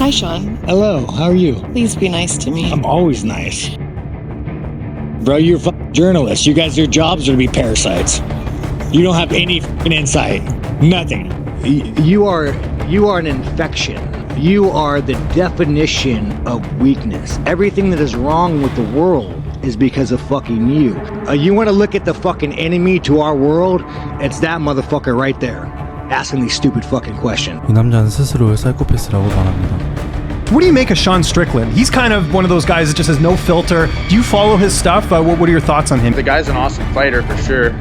Hi, Sean. Hello, how are you? Please be nice to me. I'm always nice. Bro, you're journalists. You guys, your jobs are to be parasites. You don't have any insight. Nothing. You are an infection. You are the definition of weakness. Everything that is wrong with the world is because of fucking you. You want to look at the fucking enemy to our world? It's that motherfucker right there, asking these stupid fucking questions. 이 남자는 스스로를 사이코패스라고 말합니다. What do you make of Sean Strickland? He's kind of one of those guys that just has no filter. Do you follow his stuff? What are your thoughts on him? The guy's an awesome fighter for sure.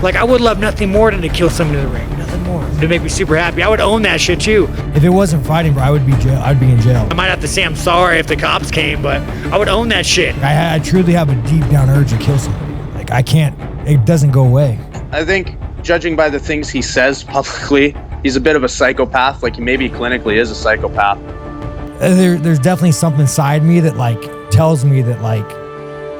Like, I would love nothing more than to kill someone in the ring. Nothing more. To make me super happy. I would own that shit too. If it wasn't fighting, bro, I'd be in jail. I might have to say I'm sorry if the cops came, but I would own that shit. I truly have a deep down urge to kill somebody. Like, I can't, it doesn't go away. I think, judging by the things he says publicly, he's a bit of a psychopath. Like, maybe clinically is a psychopath. There's definitely something inside me that, like, tells me that, like,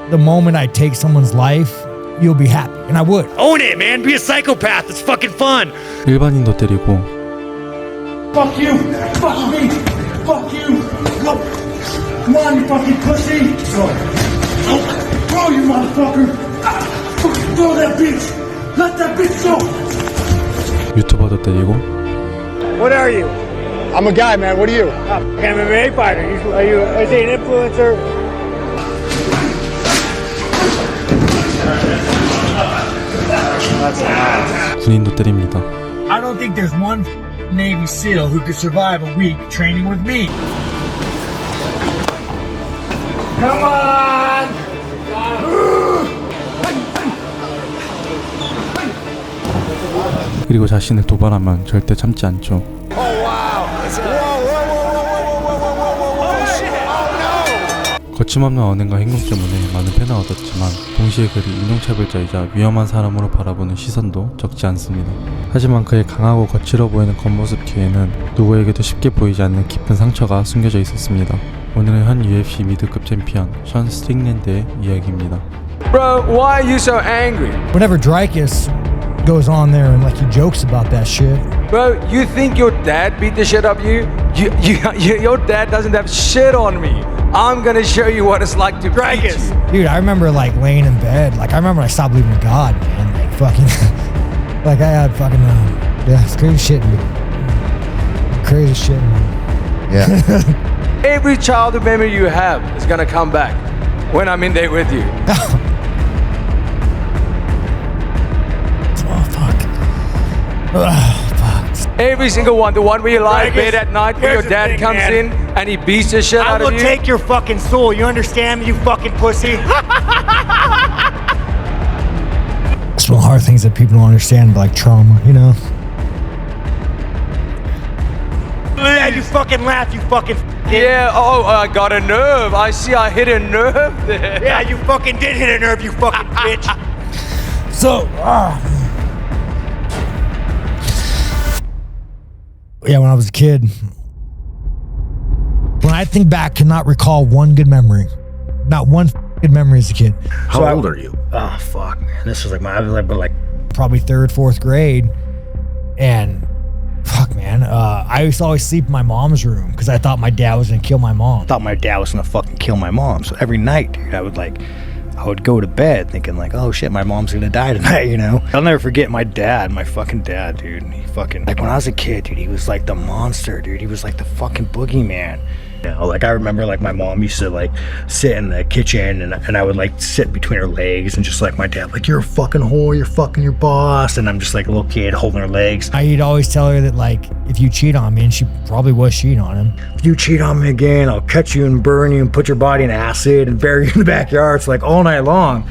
the moment I take someone's life, you'll be happy. And I would. Own it, man. Be a psychopath. It's fucking fun. 일반인도 때리고 Fuck you! Fuck me! Fuck you! Go! Come on, you fucking pussy! Throw, you motherfucker! Fucking throw that bitch! Let that bitch go! 유튜버도 때리고 What are you? I'm a guy, man. What are you? I'm an MMA fighter. Is he an influencer? 군인도 때립니다. I don't think there's one Navy SEAL who could survive a week training with me. Come on! 그리고 자신을 도발하면 절대 참지 않죠. 거침없는 언행과 행동 때문에 많은 팬을 얻었지만 동시에 그를 인종차별자이자 위험한 사람으로 바라보는 시선도 적지 않습니다. 하지만 그의 강하고 거칠어 보이는 겉모습 뒤에는 누구에게도 쉽게 보이지 않는 깊은 상처가 숨겨져 있었습니다. 오늘은 현 UFC 미드급 챔피언 션 스트릭랜드의 이야기입니다. Bro, why are you so angry? Whenever Dreykus goes on there and, like, he jokes about that shit. Bro, you think your dad beat the shit up you? Your dad doesn't have shit on me. I'm gonna show you what it's like to beat you. Dude, I remember, like, laying in bed. Like, I remember I stopped believing in God, man. Like, fucking, like, I had fucking, yeah, it's crazy shit, dude. Crazy shit, man. Yeah. Every childhood memory you have is gonna come back when I'm in there with you. Oh, fuck. Every single one, the one where you lie in bed at night where your dad comes in and he beats the shit out of you. I will take your fucking soul. You understand me, you fucking pussy? It's one of the hard things that people don't understand, like trauma, you know? Yeah, you fucking laugh, you fucking Yeah, oh, I got a nerve. I see I hit a nerve there. Yeah, you fucking did hit a nerve, you fucking bitch. So, yeah, when I was a kid, when I think back, cannot recall one good memory. Not one good memory as a kid. How old are you? Oh, fuck, man. This was I was like probably 3rd, 4th grade. And fuck, man, I used to always sleep in my mom's room because I thought my dad was gonna kill my mom. I thought my dad was gonna fucking kill my mom. So every night, dude, I would go to bed thinking like, oh shit, my mom's gonna die tonight, you know? I'll never forget my fucking dad, dude. He fucking, like, when I was a kid, dude, he was like the monster, dude. He was like the fucking boogeyman. You know, like, I remember, like, my mom used to, like, sit in the kitchen and I would, like, sit between her legs and just, like, my dad, like, you're a fucking whore, you're fucking your boss. And I'm just, like, a little kid holding her legs. I'd always tell her that, like, if you cheat on me, and she probably was cheating on him. If you cheat on me again, I'll cut you and burn you and put your body in acid and bury you in the backyard. It's like all night long.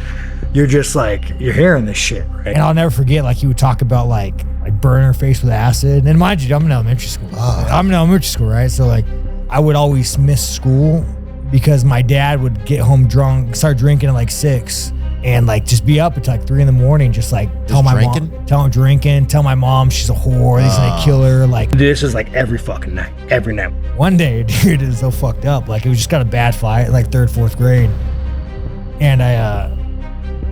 You're just, like, you're hearing this shit, right? And I'll never forget, like, he would talk about, like burning her face with acid. And mind you, I'm in elementary school. I'm in elementary school, right? So, like, I would always miss school because my dad would get home drunk, start drinking at like 6, and like just be up until like 3 a.m, just like tell my mom, tell my mom she's a whore, he's gonna kill her. Like, this is like every fucking night, every night. One day, dude, it was so fucked up. Like, it was just got a bad fight, like 3rd, 4th grade, and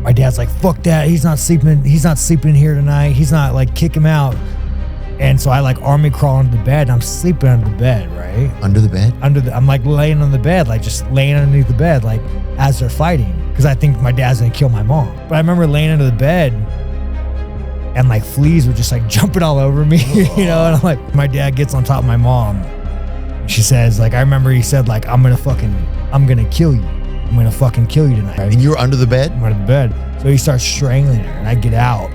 my dad's like, fuck that, he's not sleeping in here tonight. He's not, like, kick him out. And so I like army crawl under the bed, and I'm sleeping under the bed, right? Under the bed? I'm like laying on the bed, like just laying underneath the bed, like as they're fighting, because I think my dad's gonna kill my mom. But I remember laying under the bed, and like fleas were just like jumping all over me, you know. And I'm like, my dad gets on top of my mom. She says, like, I remember he said, like, I'm gonna kill you. I'm gonna fucking kill you tonight. And you were under the bed? I'm under the bed. So he starts strangling her, and I get out.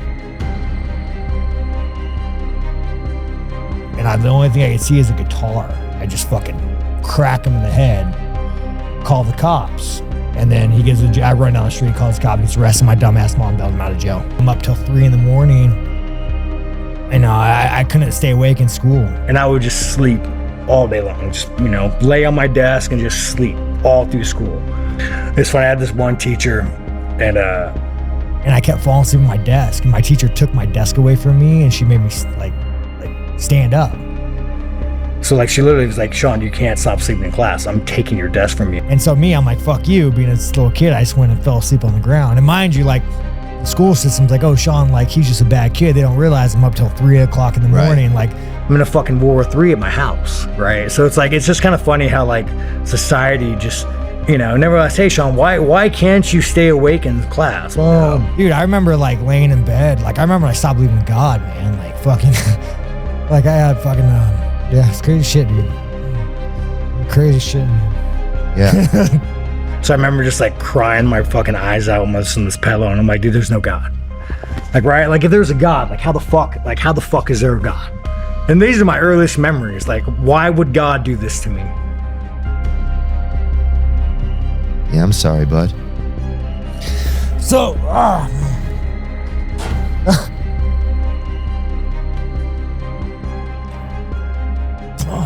And the only thing I can see is a guitar. I just fucking crack him in the head, call the cops. And then he gets I run down the street, calls the cops, gets arrested. My dumbass mom bailed him out of jail. I'm up till 3 a.m. And I couldn't stay awake in school. And I would just sleep all day long. Just, you know, lay on my desk and just sleep all through school. It's funny, I had this one teacher and I kept falling asleep at my desk. And my teacher took my desk away from me and she made me like stand up. So like she literally was like, Sean, you can't stop sleeping in class. I'm taking your desk from you. And so I'm like, fuck you. Being a little kid, I just went and fell asleep on the ground. And mind you, like the school system's like, oh, Sean, like he's just a bad kid. They don't realize I'm up till 3 o'clock in the morning. Like I'm in a fucking World War III at my house, right? So it's like, it's just kind of funny how like society just, you know, never realized, hey, Sean, why can't you stay awake in class? Well, dude, I remember like laying in bed. Like I remember I stopped believing in God, man. Like fucking, like I had fucking, yeah, it's crazy shit, dude. Crazy shit, man. Yeah. So I remember just like crying my fucking eyes out almost in this pillow, and I'm like, dude, there's no God. Like, right? Like if there's a God, like how the fuck is there a God? And these are my earliest memories. Like, why would God do this to me? Yeah, I'm sorry, bud. So, oh,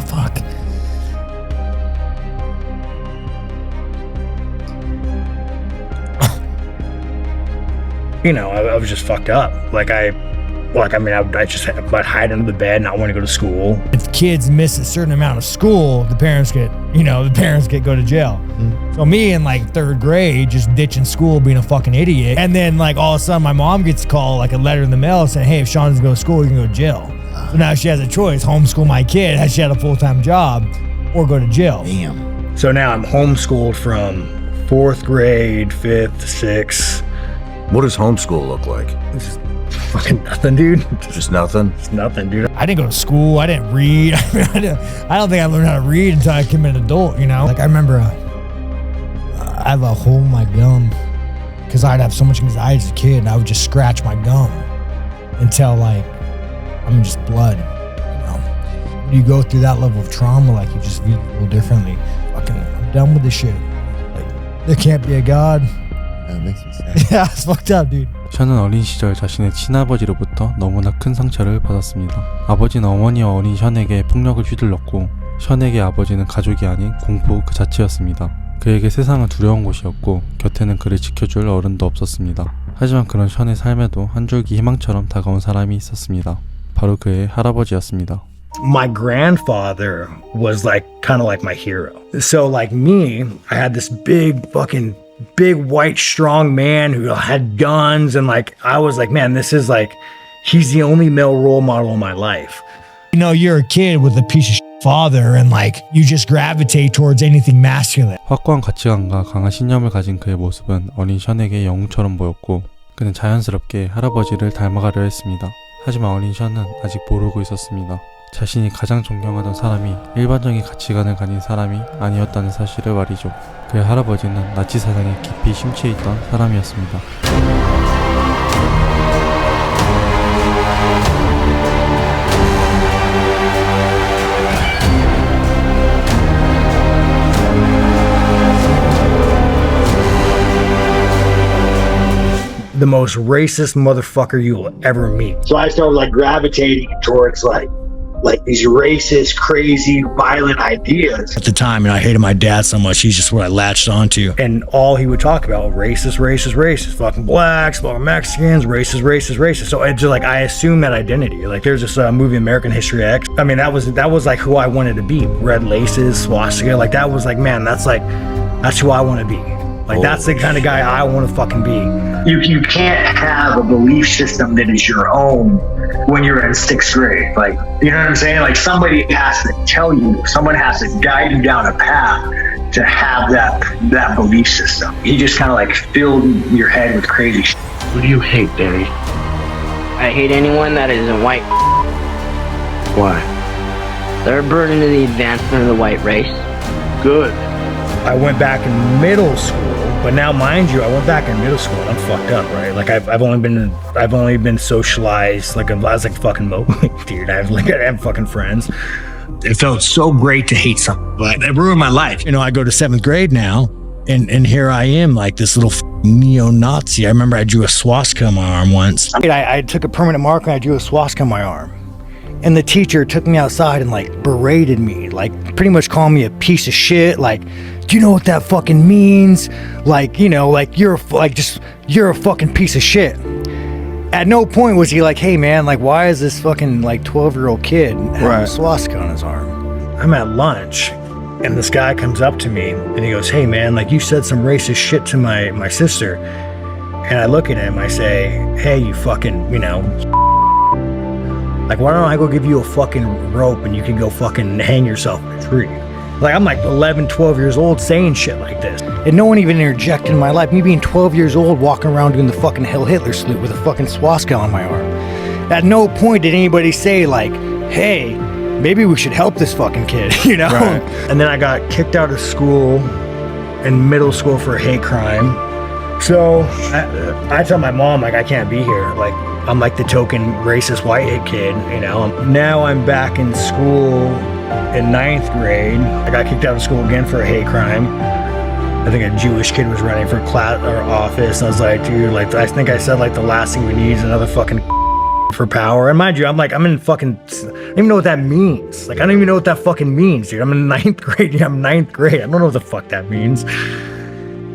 fuck. You know, I was just fucked up. I'd hide under the bed and not want to go to school. If kids miss a certain amount of school, the parents get go to jail. Mm-hmm. So me in like 3rd grade, just ditching school, being a fucking idiot. And then like all of a sudden my mom gets a call, like a letter in the mail saying, hey, if Sean doesn't go to school, you can go to jail. So now she has a choice, homeschool my kid, she had a full-time job, or go to jail. Damn. So now I'm homeschooled from 4th grade, 5th, 6th. What does homeschool look like? It's fucking nothing, dude. Just nothing? It's nothing, dude. I didn't go to school. I didn't read. I don't think I learned how to read until I became an adult, you know? Like I remember I have a hole in my gum because I'd have so much anxiety as a kid and I would just scratch my gum until like I'm just blood, you know? When you go through that level of trauma, like you just view people differently. Fucking, I'm done with this shit. Like, there can't be a God. That makes me sad. Yeah, it's fucked up, dude. 션은 어린 시절 자신의 친아버지로부터 너무나 큰 상처를 받았습니다. 아버지는 어머니와 어린 션에게 폭력을 휘둘렀고 션에게 아버지는 가족이 아닌 공포 그 자체였습니다. 그에게 세상은 두려운 곳이었고 곁에는 그를 지켜줄 어른도 없었습니다. 하지만 그런 션의 삶에도 한 줄기 희망처럼 다가온 사람이 있었습니다. 바로 그의 할아버지였습니다. My grandfather was like kind of like my hero. So like me, I had this big white strong man who had guns, and like I was like, man, this is like, he's the only male role model in my life. You know, you're a kid with a piece of shit father and like you just gravitate towards anything masculine. 확고한 가치관과 강한 신념을 가진 그의 모습은 어린 션에게 영웅처럼 보였고 그는 자연스럽게 할아버지를 닮아가려 했습니다. 하지만 어린 션은 아직 모르고 있었습니다. 자신이 가장 존경하던 사람이 일반적인 가치관을 가진 사람이 아니었다는 사실을 말이죠. 그의 할아버지는 나치 사상에 깊이 심취해 있던 사람이었습니다. The most racist motherfucker you will ever meet. So I started like gravitating towards like these racist, crazy, violent ideas. At the time, I hated my dad so much, he's just what I latched onto. And all he would talk about, racist, fucking blacks, fucking Mexicans, racist. So it's just like, I assumed that identity. Like there's this movie, American History X. I mean, that was like who I wanted to be. Red laces, swastika, like that was like, man, that's who I want to be. Like that's the kind of guy I want to fucking be. You can't have a belief system that is your own when you're in 6th grade. Like, you know what I'm saying? Like somebody has to tell you, someone has to guide you down a path to have that belief system. He just kind of like filled your head with crazy shit. What do you hate, Danny? I hate anyone that isn't white. Why? They're a burden to the advancement of the white race. Good. I went back in middle school, but now mind you, I went back in middle school and I'm fucked up, right? Like I've only been socialized like I was like fucking Mowgli, dude. I have fucking friends. It felt so great to hate something, but it ruined my life. You know, I go to 7th grade now, and here I am, like this little neo-Nazi. I remember I drew a swastika on my arm once. I took a permanent marker and I drew a swastika on my arm. And the teacher took me outside and like berated me, like pretty much called me a piece of shit. Like, do you know what that fucking means? Like, you know, like you're a fucking piece of shit. At no point was he like, hey man, like why is this fucking like 12-year-old kid having a swastika on his arm? I'm at lunch and this guy comes up to me and he goes, hey man, like you said some racist shit to my sister. And I look at him, I say, hey, you fucking, you know, like why don't I go give you a fucking rope and you can go fucking hang yourself in a tree? Like I'm like 11, 12 years old saying shit like this. And no one even interjected in my life. Me being 12 years old walking around doing the fucking Hail Hitler salute with a fucking swastika on my arm. At no point did anybody say like, hey, maybe we should help this fucking kid, you know? Right. And then I got kicked out of school in middle school for a hate crime. So I tell my mom, like, I can't be here. Like, I'm like the token racist white hate kid, you know? Now I'm back in school in 9th grade. I got kicked out of school again for a hate crime. I think a Jewish kid was running for class or office. And I was like, dude, like, I think I said, like, the last thing we need is another fucking for power. And mind you, I'm in fucking, I don't even know what that means. Like, I don't even know what that fucking means, dude. I'm in 9th grade. Yeah, I'm 9th grade. I don't know what the fuck that means.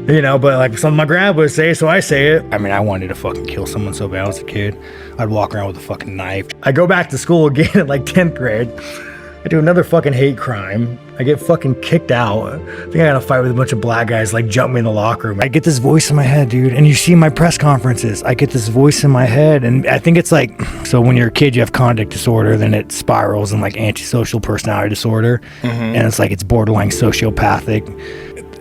You know, but like some of my grandma would say, so I say it. I mean, I wanted to fucking kill someone so bad when I was a kid. I'd walk around with a fucking knife. I go back to school again in like 10th grade. I do another fucking hate crime. I get fucking kicked out. I think I got a fight with a bunch of black guys, like jump me in the locker room. I get this voice in my head, dude. And you see my press conferences, I get this voice in my head. And I think it's like, so when you're a kid, you have conduct disorder, then it spirals in like antisocial personality disorder. And it's like, it's borderline sociopathic.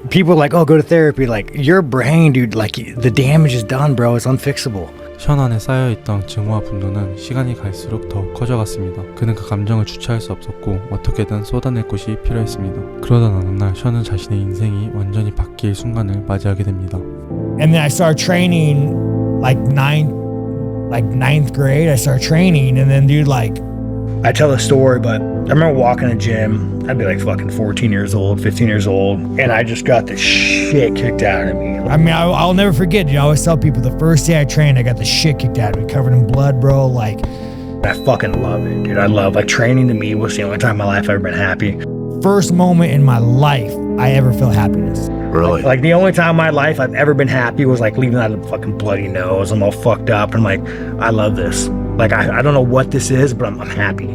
People are like, oh, go to therapy. Like, your brain, dude, like, the damage is done, bro. It's unfixable. 션 안에 쌓여있던 증오와 분노는 시간이 갈수록 더 커져갔습니다. 그는 그 감정을 주체할 수 없었고 어떻게든 쏟아낼 곳이 필요했습니다. 그러던 어느 날 션은 자신의 인생이 완전히 바뀔 순간을 맞이하게 됩니다. And then I started training like ninth grade. I started training and then dude, like, I tell a story, but I remember walking to the gym. I'd be like fucking 14 years old, 15 years old, and I just got the shit kicked out of me. I mean, I'll never forget, dude. I always tell people the first day I trained, I got the shit kicked out of me, covered in blood, bro. Like, I fucking love it, dude. I love, like, training to me was the only time in my life I've ever been happy. First moment in my life I ever felt happiness. Really? Like the only time in my life I've ever been happy was like leaving out a fucking bloody nose. I'm all fucked up and I'm like, I love this. Like, I don't know what this is, but I'm happy.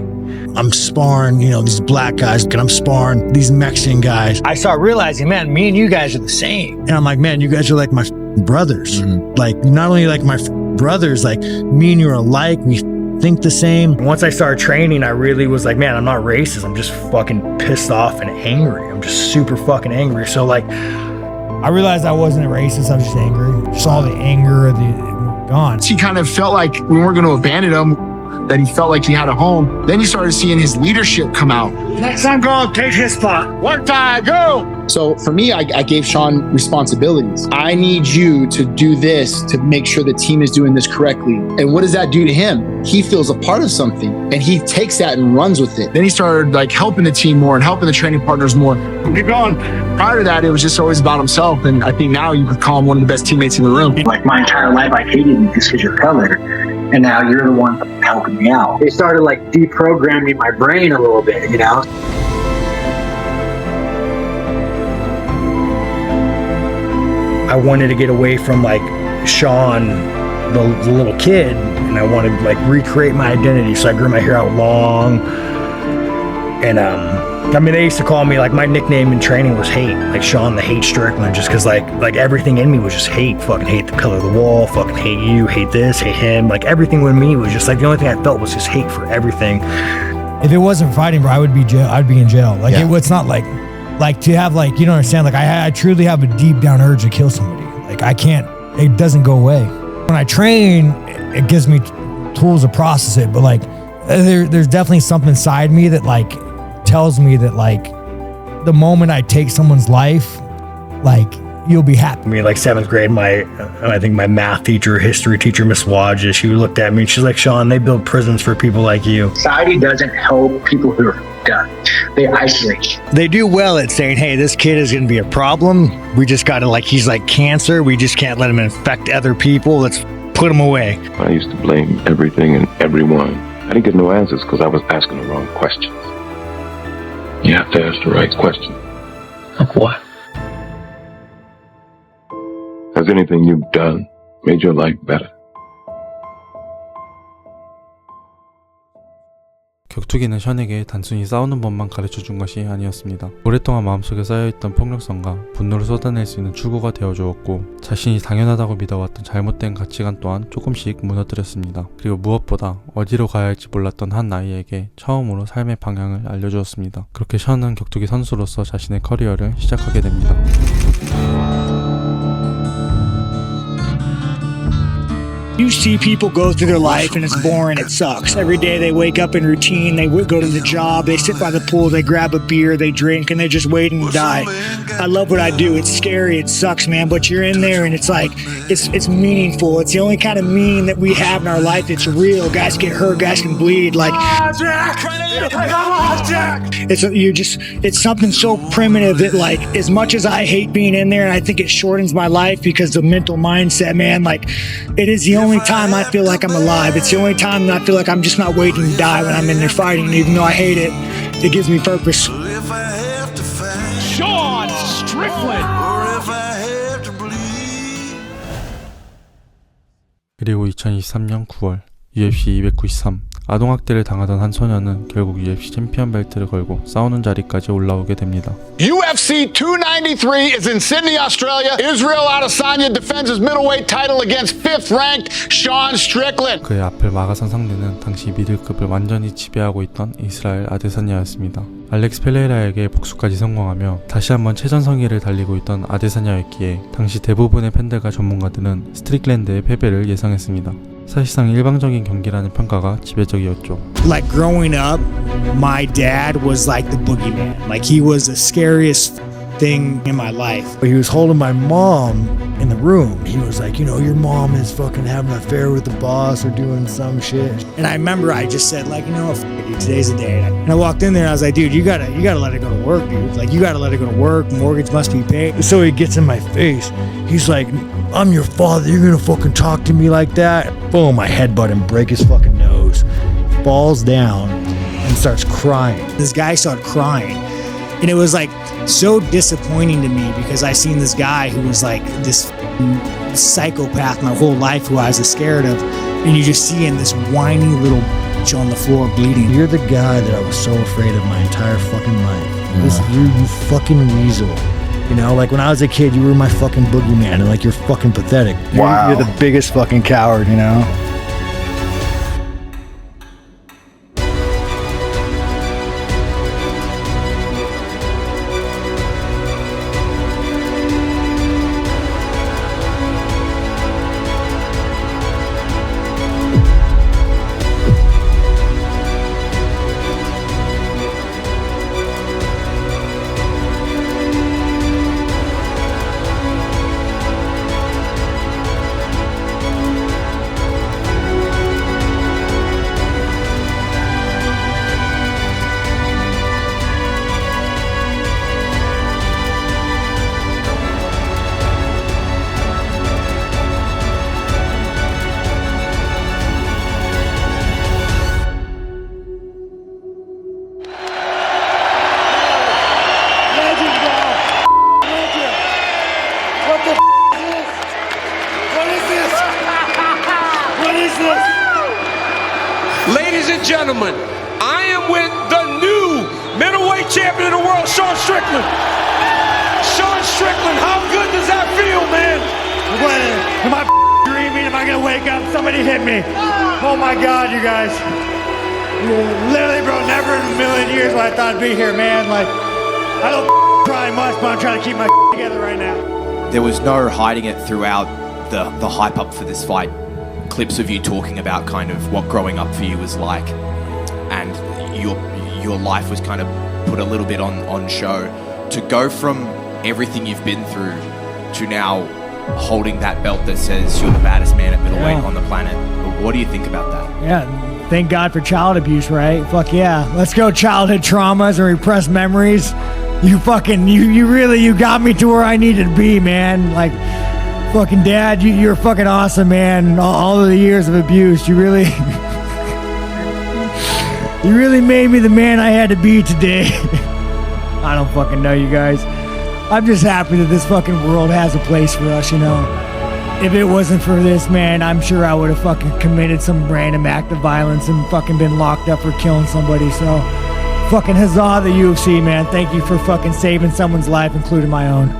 I'm sparring, you know, these black guys, and I'm sparring these Mexican guys. I start realizing, man, me and you guys are the same. And I'm like, man, you guys are like my brothers. Like, not only like my brothers, like me and you are alike. We think the same. Once I started training, I really was like, man, I'm not racist. I'm just fucking pissed off and angry. I'm just super fucking angry. So like, I realized I wasn't a racist. I was just angry. Just all the anger of the gone. He kind of felt like we weren't going to abandon him, that he felt like he had a home. Then he started seeing his leadership come out. Next time, go take his spot. One time, go. So for me, I gave Sean responsibilities. I need you to do this to make sure the team is doing this correctly. And what does that do to him? He feels a part of something and he takes that and runs with it. Then he started like helping the team more and helping the training partners more. Keep going. Prior to that, it was just always about himself. And I think now you could call him one of the best teammates in the room. Like my entire life, I hated you just because you're colored. And now you're the one helping me out. They started like deprogramming my brain a little bit, you know? I wanted to get away from like Sean, the little kid, and I wanted to like recreate my identity. So I grew my hair out long And I mean, they used to call me, like, my nickname in training was Hate, like Sean the Hate Strickland, just because like everything in me was just hate. Fucking hate the color of the wall, fucking hate you, hate this, hate him. Like everything with me was just like, the only thing I felt was just hate for everything. If it wasn't fighting, bro, I would be jail. I'd be in jail. Like it's not like to have like, you don't understand. Like I truly have a deep down urge to kill somebody. Like I can't. It doesn't go away. When I train, it gives me tools to process it. But like, there's definitely something inside me that like tells me that like the moment I take someone's life, like you'll be happy. I mean, like 7th grade, I think my math teacher, history teacher, Miss Wadja, she looked at me and she's like, Sean, they build prisons for people like you. Society doesn't help people who are done. They isolate you. They do well at saying, hey, this kid is going to be a problem. We just got to, like, he's like cancer. We just can't let him infect other people. Let's put him away. I used to blame everything and everyone. I didn't get no answers because I was asking the wrong questions. You have to ask the right question. Of what? Has anything you've done made your life better? 격투기는 션에게 단순히 싸우는 법만 가르쳐준 것이 아니었습니다. 오랫동안 마음속에 쌓여있던 폭력성과 분노를 쏟아낼 수 있는 출구가 되어주었고 자신이 당연하다고 믿어왔던 잘못된 가치관 또한 조금씩 무너뜨렸습니다. 그리고 무엇보다 어디로 가야 할지 몰랐던 한 아이에게 처음으로 삶의 방향을 알려주었습니다. 그렇게 션은 격투기 선수로서 자신의 커리어를 시작하게 됩니다. You see people go through their life and it's boring, it sucks. Every day they wake up in routine, they go to the job, they sit by the pool, they grab a beer, they drink, and they're just waiting to die. I love what I do. It's scary, it sucks, man, but you're in there and it's like, it's meaningful. It's the only kind of meaning that we have in our life. It's real. Guys get hurt, guys can bleed. Like, it's something so primitive that, like, as much as I hate being in there and I think it shortens my life because the mental mindset, man, like, it is the only time I feel like I'm alive. It's the only time that I feel like I'm just not waiting to die when I'm in there fighting. And even though I hate it, it gives me purpose. Sean Strickland. 그리고 2023년 9월 UFC 293 아동학대를 당하던 한 소녀는 결국 UFC 챔피언 벨트를 걸고 싸우는 자리까지 올라오게 됩니다. UFC 293 is in Sydney, Australia. Israel Adesanya defends his middleweight title against 5th ranked Sean Strickland. 그의 앞을 막아선 상대는 당시 미들급을 완전히 지배하고 있던 이스라엘 아데산야였습니다. 알렉스 펠레이라에게 복수까지 성공하며 다시 한번 최전성기를 달리고 있던 아데산야였기에 당시 대부분의 팬들과 전문가들은 스트릭랜드의 패배를 예상했습니다. 사실상 일방적인 경기라는 평가가 지배적이었죠. Like growing up, my dad was like the boogeyman. Like he was the scariest thing in my life. He was holding my mom in the room. He was like, you know, your mom is fucking having an affair with the boss or doing some shit. And I remember I just said, like, you know, dude, today's the day. And I walked in there and I was like, dude, you gotta let it go to work, dude. Like, you gotta let it go to work. Mortgage must be paid. So he gets in my face. He's like, I'm your father. You're gonna fucking talk to me like that? Boom, I headbutt him, break his fucking nose. Falls down and starts crying. This guy started crying. And it was like so disappointing to me because I seen this guy who was like this psychopath my whole life who I was scared of. And you just see him, this whiny little bitch on the floor bleeding. You're the guy that I was so afraid of my entire fucking life. Listen, you fucking weasel. You know, like when I was a kid, you were my fucking boogeyman and like you're fucking pathetic. Wow. You're the biggest fucking coward, you know? Ladies and gentlemen, I am with the new Strickland! Sean Strickland, how good does that feel, man? What, am I dreaming? Am I gonna wake up? Somebody hit me. Oh my God, you guys. Literally, bro, never in a million years would I thought I'd be here, man. Like, I don't cry much, but I'm trying to keep my together right now. There was no hiding it throughout the hype up for this fight. Clips of you talking about kind of what growing up for you was like, and your life was kind of put a little bit on show. To go from everything you've been through to now holding that belt that says you're the baddest man at middleweight on the planet. What do you think about that? Yeah, thank God for child abuse, right? Fuck yeah. Let's go childhood traumas and repressed memories. You fucking, you really got me to where I needed to be, man. Like, fucking dad, you're fucking awesome, man. All of the years of abuse, you really, you really made me the man I had to be today. I don't fucking know, you guys. I'm just happy that this fucking world has a place for us, you know. If it wasn't for this, man, I'm sure I would have fucking committed some random act of violence and fucking been locked up for killing somebody. So, fucking huzzah the UFC, man. Thank you for fucking saving someone's life, including my own.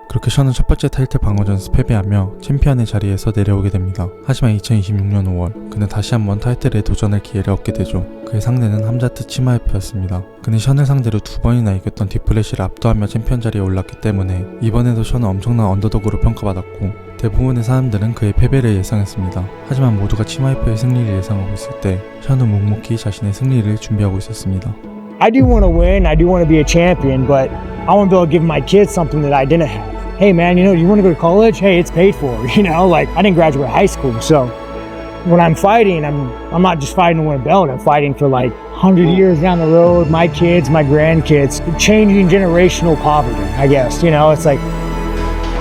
그렇게 션은 첫 번째 타이틀 방어전에서 패배하며 챔피언의 자리에서 내려오게 됩니다. 하지만 2026년 5월 그는 다시 한번 타이틀에 도전할 기회를 얻게 되죠. 그의 상대는 함자트 치마예프였습니다. 그는 션을 상대로 2번이나 이겼던 딥플래시를 압도하며 챔피언 자리에 올랐기 때문에 이번에도 션은 엄청난 언더독으로 평가받았고 대부분의 사람들은 그의 패배를 예상했습니다. 하지만 모두가 치마예프의 승리를 예상하고 있을 때 션은 묵묵히 자신의 승리를 준비하고 있었습니다. I do want to win, I do want to be a champion, but I want to be able to give my kids something that I didn't have. Hey man, you know, you want to go to college? Hey, it's paid for, you know, like I didn't graduate high school. So when I'm fighting, I'm not just fighting to win a belt. I'm fighting for like 100 years down the road, my kids, my grandkids, changing generational poverty, I guess. You know, it's like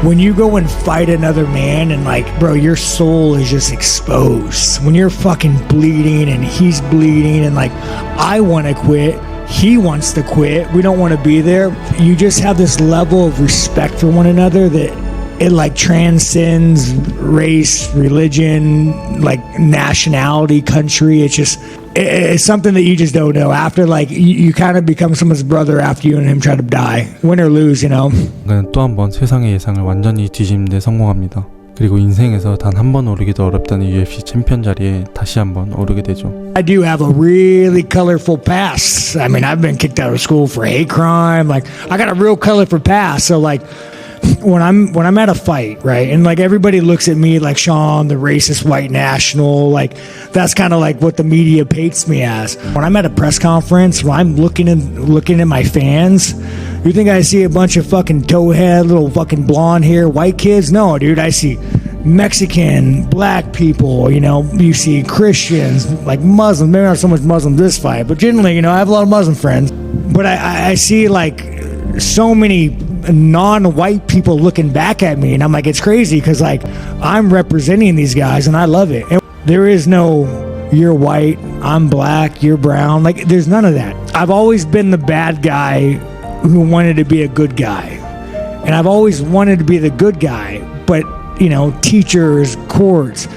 when you go and fight another man and like, bro, your soul is just exposed. When you're fucking bleeding and he's bleeding and like, I want to quit. He wants to quit. We don't want to be there. You just have this level of respect for one another that it like transcends race, religion, like nationality, country. It's something that you just don't know. After like you kind of become someone's brother after you and him try to die. Win or lose, you know. 그는 또 한 번 세상의 예상을 완전히 뒤집는 데 성공합니다. 그리고 인생에서 단 한 번 오르기도 어렵다는 UFC 챔피언 자리에 다시 한 번 오르게 되죠. I do have a really colorful past. I mean, I've been kicked out of school for hate crime. Like, I got a real colorful past. So, like, when I'm at a fight, right, and like everybody looks at me like Sean, the racist white national, like that's kind of like what the media paints me as. When I'm at a press conference, when I'm looking at my fans, you think I see a bunch of fucking towhead, little fucking blonde hair white kids? No, dude, I see Mexican, black people, you know, you see Christians, like Muslims, maybe not so much Muslims this fight, but generally, you know, I have a lot of Muslim friends, but I see like so many non-white people looking back at me, and I'm like, it's crazy because like I'm representing these guys and I love it. And there is no you're white, I'm black, you're brown, like there's none of that. I've always been the bad guy who wanted to be a good guy, and I've always wanted to be the good guy, but you know, teachers, courts,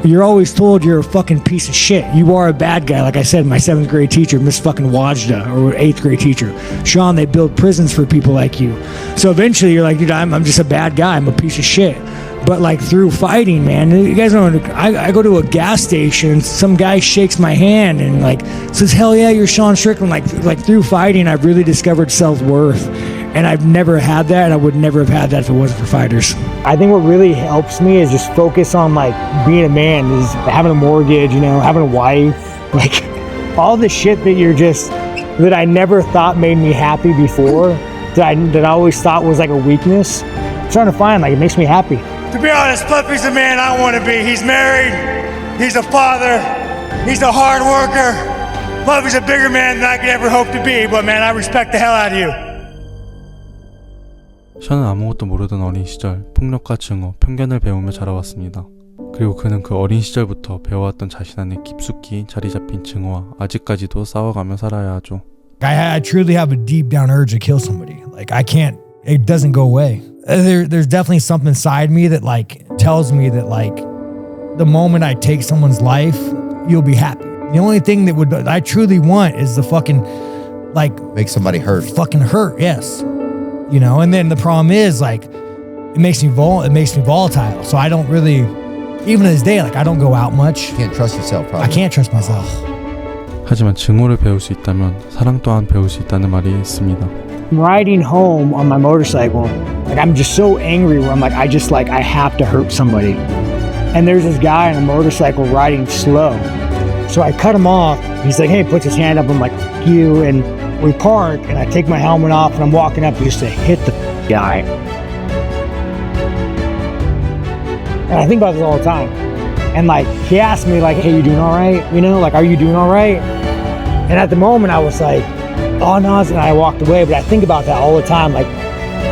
you're always told you're a fucking piece of shit. You are a bad guy. Like I said, my 7th grade teacher, Miss fucking Wajda, or 8th grade teacher, Sean, they build prisons for people like you. So eventually you're like, dude, I'm just a bad guy. I'm a piece of shit. But like through fighting, man, you guys know, I go to a gas station, some guy shakes my hand and like says, hell yeah, you're Sean Strickland. Like through fighting, I've really discovered self-worth. And I've never had that, and I would never have had that if it wasn't for fighters. I think what really helps me is just focus on like being a man, is having a mortgage, you know, having a wife, like all the shit that I never thought made me happy before, that I always thought was like a weakness. I'm trying to find, like, it makes me happy. To be honest, Puppy's the man I want to be. He's married, he's a father, he's a hard worker. Puppy's a bigger man than I could ever hope to be, but man, I respect the hell out of you. 션은 아무것도 모르던 어린 시절 폭력과 증오, 편견을 배우며 자라왔습니다. 그리고 그는 그 어린 시절부터 배워왔던 자신 안에 깊숙이 자리 잡힌 증오와 아직까지도 싸워가며 살아야 하죠. I truly have a deep down urge to kill somebody. Like I can't, it doesn't go away. there's definitely something inside me that like tells me that like the moment I take someone's life, you'll be happy. The only thing that I truly want is the fucking like make somebody hurt. Fucking hurt, yes. You know, and then the problem is like it makes me volatile. So I don't really, even to this day, like I don't go out much. You can't trust yourself, probably. I can't trust myself. 하지만 증오를 배울 수 있다면 사랑 또한 배울 수 있다는 말이 있습니다. Riding home on my motorcycle, like I'm just so angry where I'm like, I have to hurt somebody. And there's this guy on a motorcycle riding slow. So I cut him off. He's like, hey, puts his hand up. I'm like, fuck you. And we park and I take my helmet off and I'm walking up just to hit the guy. And I think about this all the time. And like, he asked me like, hey, you doing all right? You know, like, are you doing all right? And at the moment I was like, oh no, and I walked away. But I think about that all the time. Like,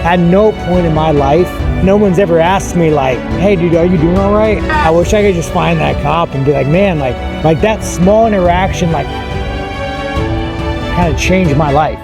at no point in my life, no one's ever asked me like, hey dude, are you doing all right? I wish I could just find that cop and be like, man, like that small interaction like kind of changed my life.